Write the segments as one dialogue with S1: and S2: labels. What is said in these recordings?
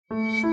S1: This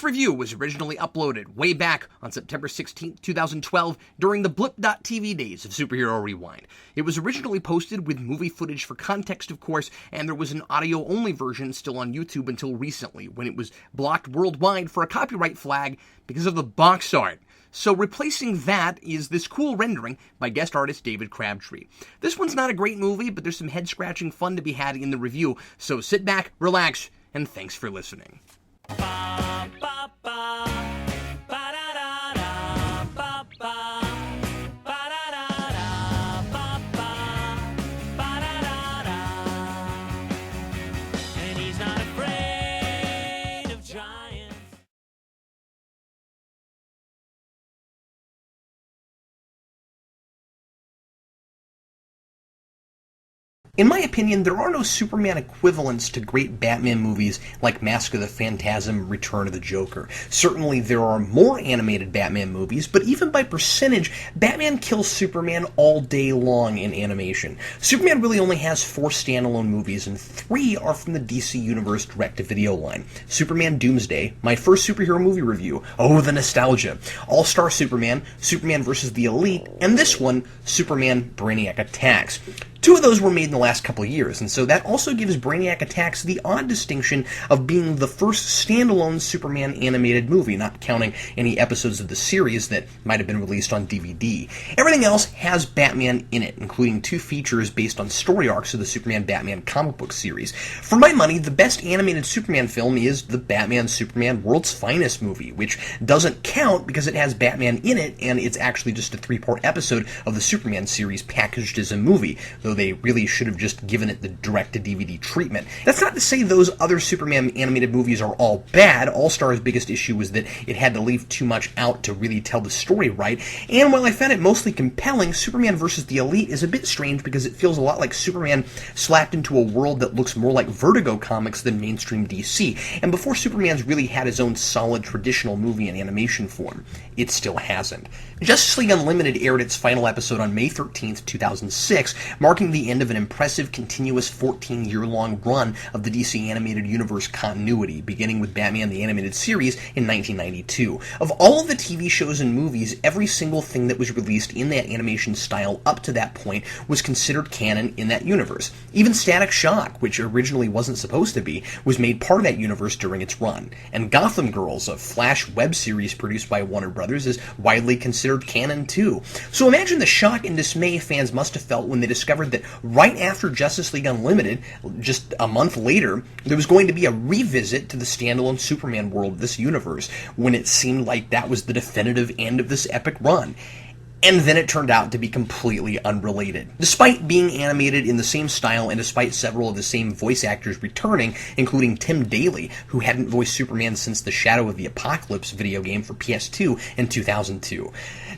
S1: review was originally uploaded way back on September 16, 2012, during the Blip.tv days of Superhero Rewind. It was originally posted with movie footage for context, of course, and there was an audio-only version still on YouTube until recently, when it was blocked worldwide for a copyright flag because of the box art. So replacing that is this cool rendering by guest artist David Crabtree. This one's not a great movie, but there's some head-scratching fun to be had in the review, so sit back, relax, and thanks for listening. In my opinion, there are no Superman equivalents to great Batman movies like Mask of the Phantasm, Return of the Joker. Certainly there are more animated Batman movies, but even by percentage, Batman kills Superman all day long in animation. Superman really only has 4 standalone movies, and 3 are from the DC Universe direct-to-video line. Superman Doomsday, my first superhero movie review, oh the nostalgia, All-Star Superman, Superman vs. the Elite, and this one, Superman Brainiac Attacks. 2 of those were made in the last couple of years, and so that also gives Brainiac Attacks the odd distinction of being the first standalone Superman animated movie, not counting any episodes of the series that might have been released on DVD. Everything else has Batman in it, including 2 features based on story arcs of the Superman-Batman comic book series. For my money, the best animated Superman film is the Batman-Superman World's Finest movie, which doesn't count because it has Batman in it, and it's actually just a 3-part episode of the Superman series packaged as a movie, though they really should have just given it the direct-to-DVD treatment. That's not to say those other Superman animated movies are all bad. All-Star's biggest issue was that it had to leave too much out to really tell the story right, and while I found it mostly compelling, Superman vs. the Elite is a bit strange because it feels a lot like Superman slapped into a world that looks more like Vertigo comics than mainstream DC, and before Superman's really had his own solid traditional movie in animation form. It still hasn't. Justice League Unlimited aired its final episode on May 13th, 2006, marking the end of an impressive, continuous 14-year-long run of the DC Animated Universe continuity, beginning with Batman the Animated Series in 1992. Of all of the TV shows and movies, every single thing that was released in that animation style up to that point was considered canon in that universe. Even Static Shock, which originally wasn't supposed to be, was made part of that universe during its run. And Gotham Girls, a Flash web series produced by Warner Brothers, is widely considered canon too. So imagine the shock and dismay fans must have felt when they discovered that right after Justice League Unlimited, just a month later, there was going to be a revisit to the standalone Superman world of this universe, when it seemed like that was the definitive end of this epic run. And then it turned out to be completely unrelated. Despite being animated in the same style and despite several of the same voice actors returning, including Tim Daly, who hadn't voiced Superman since the Shadow of the Apocalypse video game for PS2 in 2002.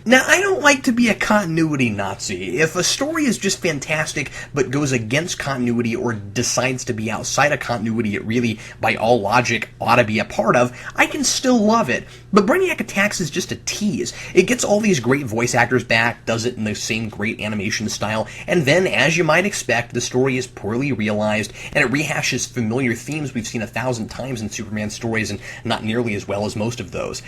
S1: Now, I don't like to be a continuity Nazi. If a story is just fantastic but goes against continuity or decides to be outside of continuity it really, by all logic, ought to be a part of, I can still love it. But Brainiac Attacks is just a tease. It gets all these great voice actors back, does it in the same great animation style, and then, as you might expect, the story is poorly realized, and it rehashes familiar themes we've seen 1,000 times in Superman stories, and not nearly as well as most of those.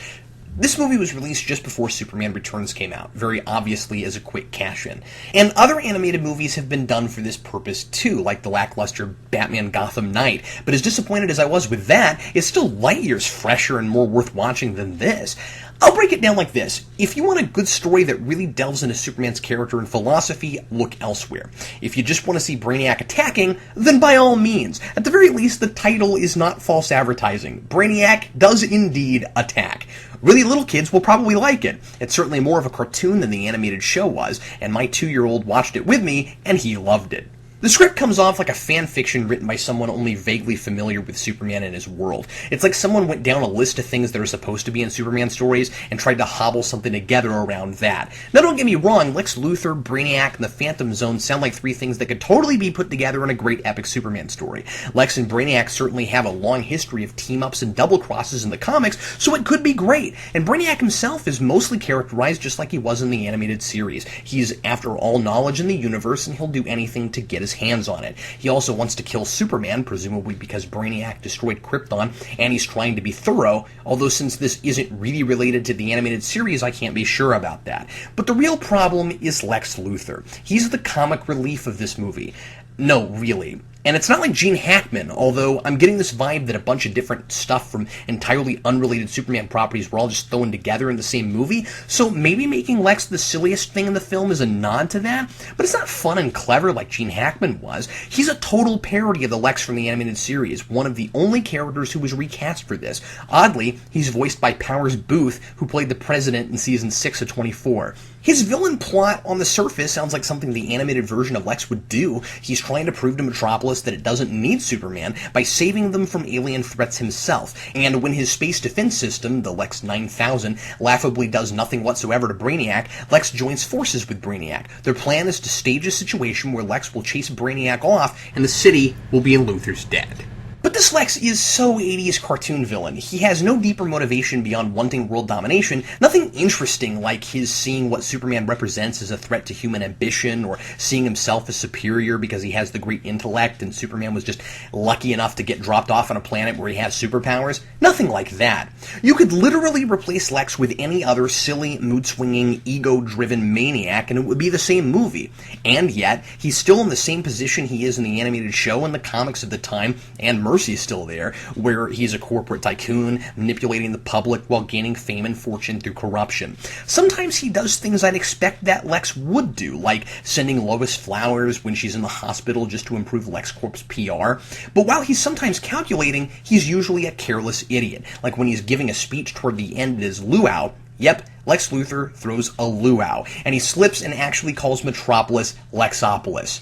S1: This movie was released just before Superman Returns came out, very obviously as a quick cash-in. And other animated movies have been done for this purpose too, like the lackluster Batman Gotham Knight. But as disappointed as I was with that, it's still light years fresher and more worth watching than this. I'll break it down like this. If you want a good story that really delves into Superman's character and philosophy, look elsewhere. If you just want to see Brainiac attacking, then by all means. At the very least, the title is not false advertising. Brainiac does indeed attack. Really little kids will probably like it. It's certainly more of a cartoon than the animated show was, and my 2-year-old watched it with me, and he loved it. The script comes off like a fan fiction written by someone only vaguely familiar with Superman and his world. It's like someone went down a list of things that are supposed to be in Superman stories and tried to hobble something together around that. Now don't get me wrong, Lex Luthor, Brainiac, and the Phantom Zone sound like 3 things that could totally be put together in a great epic Superman story. Lex and Brainiac certainly have a long history of team-ups and double crosses in the comics, so it could be great. And Brainiac himself is mostly characterized just like he was in the animated series. He's after all knowledge in the universe, and he'll do anything to get his hands on it. He also wants to kill Superman, presumably because Brainiac destroyed Krypton, and he's trying to be thorough, although since this isn't really related to the animated series, I can't be sure about that. But the real problem is Lex Luthor. He's the comic relief of this movie. No, really. And it's not like Gene Hackman, although I'm getting this vibe that a bunch of different stuff from entirely unrelated Superman properties were all just thrown together in the same movie, so maybe making Lex the silliest thing in the film is a nod to that, but it's not fun and clever like Gene Hackman was. He's a total parody of the Lex from the animated series, one of the only characters who was recast for this. Oddly, he's voiced by Powers Booth, who played the President in Season 6 of 24. His villain plot on the surface sounds like something the animated version of Lex would do. He's trying to prove to Metropolis that it doesn't need Superman by saving them from alien threats himself. And when his space defense system, the Lex 9000, laughably does nothing whatsoever to Brainiac, Lex joins forces with Brainiac. Their plan is to stage a situation where Lex will chase Brainiac off and the city will be in Luthor's dead. But this Lex is so 80s cartoon villain. He has no deeper motivation beyond wanting world domination, nothing interesting like his seeing what Superman represents as a threat to human ambition, or seeing himself as superior because he has the great intellect and Superman was just lucky enough to get dropped off on a planet where he has superpowers. Nothing like that. You could literally replace Lex with any other silly, mood-swinging, ego-driven maniac and it would be the same movie. And yet, he's still in the same position he is in the animated show and the comics of the time, and Mercy's still there, where he's a corporate tycoon, manipulating the public while gaining fame and fortune through corruption. Sometimes he does things I'd expect that Lex would do, like sending Lois flowers when she's in the hospital just to improve LexCorp's PR. But while he's sometimes calculating, he's usually a careless idiot, like when he's giving a speech toward the end at his luau. Yep, Lex Luthor throws a luau, and he slips and actually calls Metropolis Lexopolis.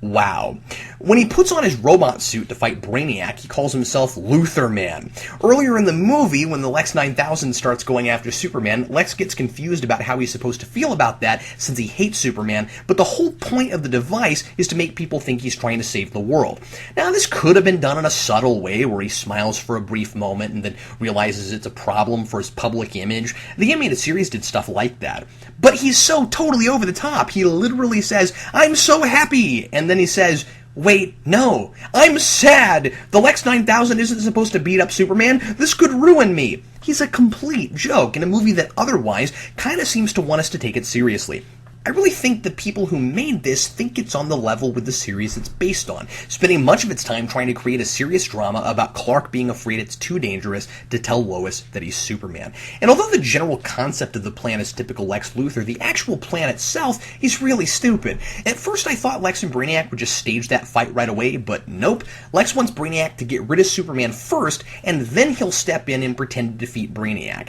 S1: Wow. When he puts on his robot suit to fight Brainiac, he calls himself Luthor Man. Earlier in the movie, when the Lex 9000 starts going after Superman, Lex gets confused about how he's supposed to feel about that since he hates Superman, but the whole point of the device is to make people think he's trying to save the world. Now, this could have been done in a subtle way where he smiles for a brief moment and then realizes it's a problem for his public image. The animated series did stuff like that. But he's so totally over the top. He literally says, "I'm so happy," and then he says, "Wait, no, I'm sad. The Lex 9000 isn't supposed to beat up Superman. This could ruin me." He's a complete joke in a movie that otherwise kind of seems to want us to take it seriously. I really think the people who made this think it's on the level with the series it's based on, spending much of its time trying to create a serious drama about Clark being afraid it's too dangerous to tell Lois that he's Superman. And although the general concept of the plan is typical Lex Luthor, the actual plan itself is really stupid. At first I thought Lex and Brainiac would just stage that fight right away, but nope. Lex wants Brainiac to get rid of Superman first, and then he'll step in and pretend to defeat Brainiac.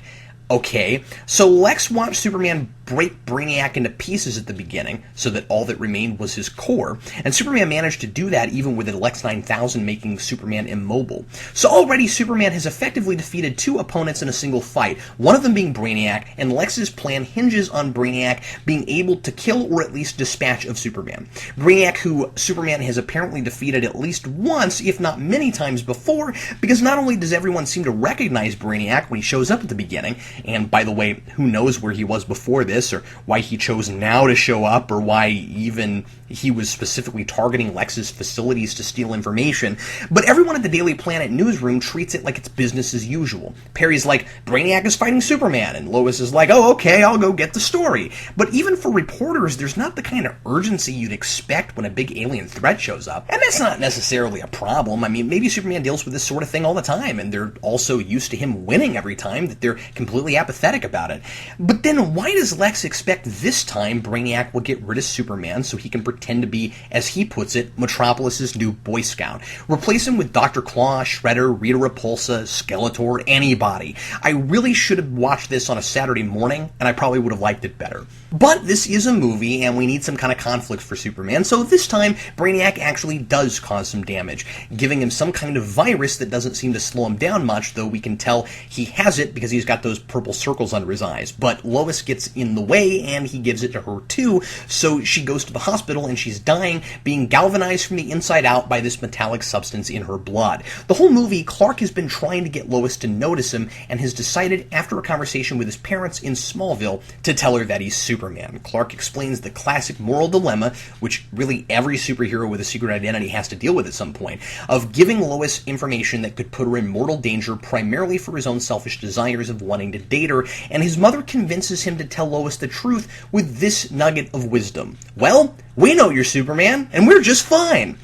S1: Okay, so Lex watched Superman break Brainiac into pieces at the beginning, so that all that remained was his core, and Superman managed to do that even with the Lex 9000 making Superman immobile. So already Superman has effectively defeated two opponents in a single fight, one of them being Brainiac, and Lex's plan hinges on Brainiac being able to kill or at least dispatch of Superman. Brainiac, who Superman has apparently defeated at least once, if not many times before, because not only does everyone seem to recognize Brainiac when he shows up at the beginning, and by the way, who knows where he was before this, or why he chose now to show up, or why even he was specifically targeting Lex's facilities to steal information, but everyone at the Daily Planet newsroom treats it like it's business as usual. Perry's like, "Brainiac is fighting Superman," and Lois is like, "Oh, okay, I'll go get the story." But even for reporters, there's not the kind of urgency you'd expect when a big alien threat shows up, and that's not necessarily a problem. I mean, maybe Superman deals with this sort of thing all the time, and they're also used to him winning every time that they're completely apathetic about it. But then why does Lex expect this time Brainiac will get rid of Superman so he can pretend to be, as he puts it, Metropolis's new Boy Scout? Replace him with Dr. Claw, Shredder, Rita Repulsa, Skeletor, anybody. I really should have watched this on a Saturday morning, and I probably would have liked it better. But this is a movie, and we need some kind of conflict for Superman, so this time Brainiac actually does cause some damage, giving him some kind of virus that doesn't seem to slow him down much, though we can tell he has it because he's got those purple circles under his eyes. But Lois gets in in the way, and he gives it to her too, so she goes to the hospital and she's dying, being galvanized from the inside out by this metallic substance in her blood. The whole movie, Clark has been trying to get Lois to notice him, and has decided, after a conversation with his parents in Smallville, to tell her that he's Superman. Clark explains the classic moral dilemma, which really every superhero with a secret identity has to deal with at some point, of giving Lois information that could put her in mortal danger primarily for his own selfish desires of wanting to date her, and his mother convinces him to tell Lois the truth with this nugget of wisdom. Well, we know you're Superman, and we're just fine.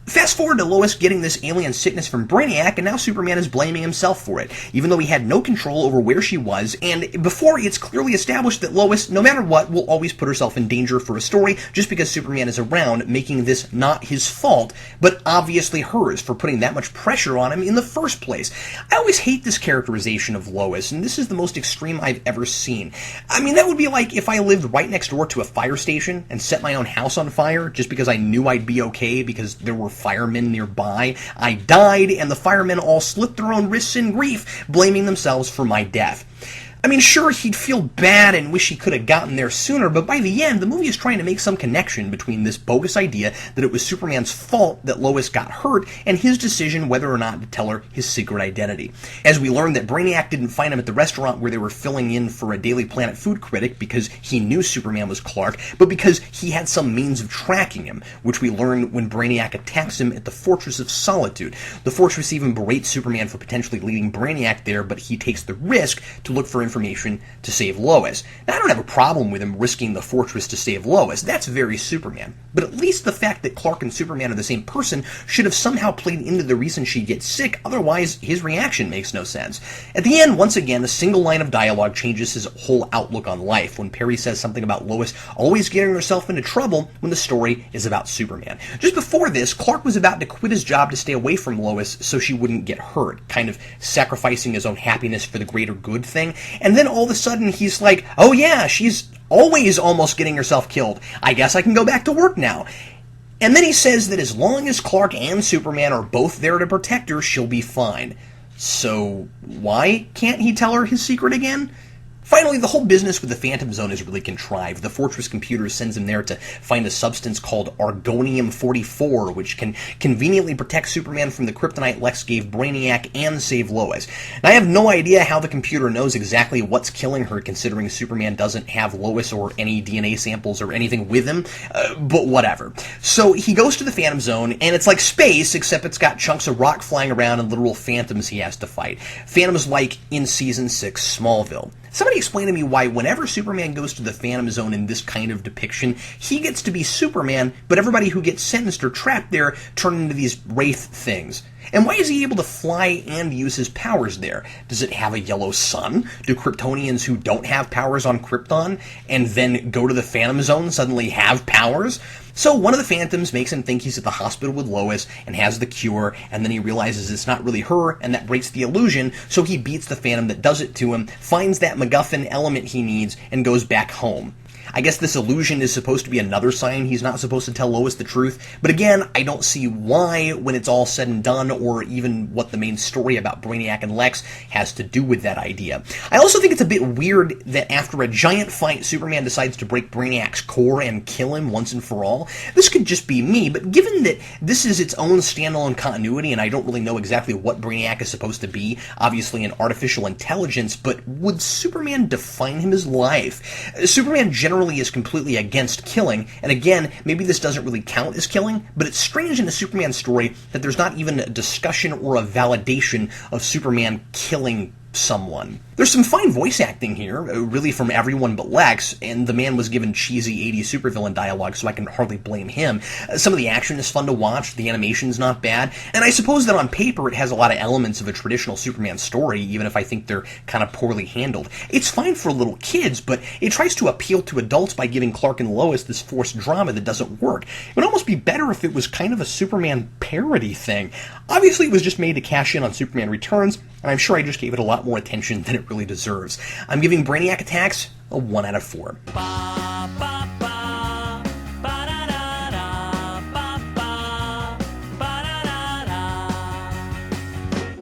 S1: Fast forward to Lois getting this alien sickness from Brainiac, and now Superman is blaming himself for it, even though he had no control over where she was, and before it's clearly established that Lois, no matter what, will always put herself in danger for a story just because Superman is around, making this not his fault, but obviously hers for putting that much pressure on him in the first place. I always hate this characterization of Lois, and this is the most extreme I've ever seen. I mean, that would be like if I lived right next door to a fire station and set my own house on fire just because I knew I'd be okay because there were firemen nearby. I died, and the firemen all slit their own wrists in grief, blaming themselves for my death. I mean, sure, he'd feel bad and wish he could have gotten there sooner, but by the end, the movie is trying to make some connection between this bogus idea that it was Superman's fault that Lois got hurt and his decision whether or not to tell her his secret identity. As we learned that Brainiac didn't find him at the restaurant where they were filling in for a Daily Planet food critic because he knew Superman was Clark, but because he had some means of tracking him, which we learn when Brainiac attacks him at the Fortress of Solitude. The Fortress even berates Superman for potentially leading Brainiac there, but he takes the risk to look for information to save Lois. Now, I don't have a problem with him risking the fortress to save Lois. That's very Superman. But at least the fact that Clark and Superman are the same person should have somehow played into the reason she gets sick, otherwise his reaction makes no sense. At the end, once again, a single line of dialogue changes his whole outlook on life when Perry says something about Lois always getting herself into trouble when the story is about Superman. Just before this, Clark was about to quit his job to stay away from Lois so she wouldn't get hurt, kind of sacrificing his own happiness for the greater good thing. And then all of a sudden he's like, oh yeah, she's always almost getting herself killed. I guess I can go back to work now. And then he says that as long as Clark and Superman are both there to protect her, she'll be fine. So why can't he tell her his secret again? Finally, the whole business with the Phantom Zone is really contrived. The Fortress computer sends him there to find a substance called Argonium-44, which can conveniently protect Superman from the kryptonite Lex gave Brainiac and save Lois. Now, I have no idea how the computer knows exactly what's killing her, considering Superman doesn't have Lois or any DNA samples or anything with him, but whatever. So he goes to the Phantom Zone, and it's like space, except it's got chunks of rock flying around and literal phantoms he has to fight. Phantoms like in Season 6 Smallville. Somebody explain to me why whenever Superman goes to the Phantom Zone in this kind of depiction, he gets to be Superman, but everybody who gets sentenced or trapped there turn into these wraith things. And why is he able to fly and use his powers there? Does it have a yellow sun? Do Kryptonians who don't have powers on Krypton and then go to the Phantom Zone suddenly have powers? So one of the Phantoms makes him think he's at the hospital with Lois and has the cure, and then he realizes it's not really her, and that breaks the illusion, so he beats the Phantom that does it to him, finds that MacGuffin element he needs, and goes back home. I guess this illusion is supposed to be another sign he's not supposed to tell Lois the truth, but again, I don't see why when it's all said and done, or even what the main story about Brainiac and Lex has to do with that idea. I also think it's a bit weird that after a giant fight, Superman decides to break Brainiac's core and kill him once and for all. This could just be me, but given that this is its own standalone continuity, and I don't really know exactly what Brainiac is supposed to be, obviously an artificial intelligence, but would Superman define him as life? Superman generally is completely against killing, and again, maybe this doesn't really count as killing, but it's strange in a Superman story that there's not even a discussion or a validation of Superman killing someone. There's some fine voice acting here, really from everyone but Lex, and the man was given cheesy 80s supervillain dialogue, so I can hardly blame him. Some of the action is fun to watch, the animation's not bad, and I suppose that on paper it has a lot of elements of a traditional Superman story, even if I think they're kind of poorly handled. It's fine for little kids, but it tries to appeal to adults by giving Clark and Lois this forced drama that doesn't work. It would almost be better if it was kind of a Superman parody thing. Obviously, it was just made to cash in on Superman Returns, and I'm sure I just gave it a lot more attention than it really deserves. I'm giving Brainiac Attacks a 1 out of 4.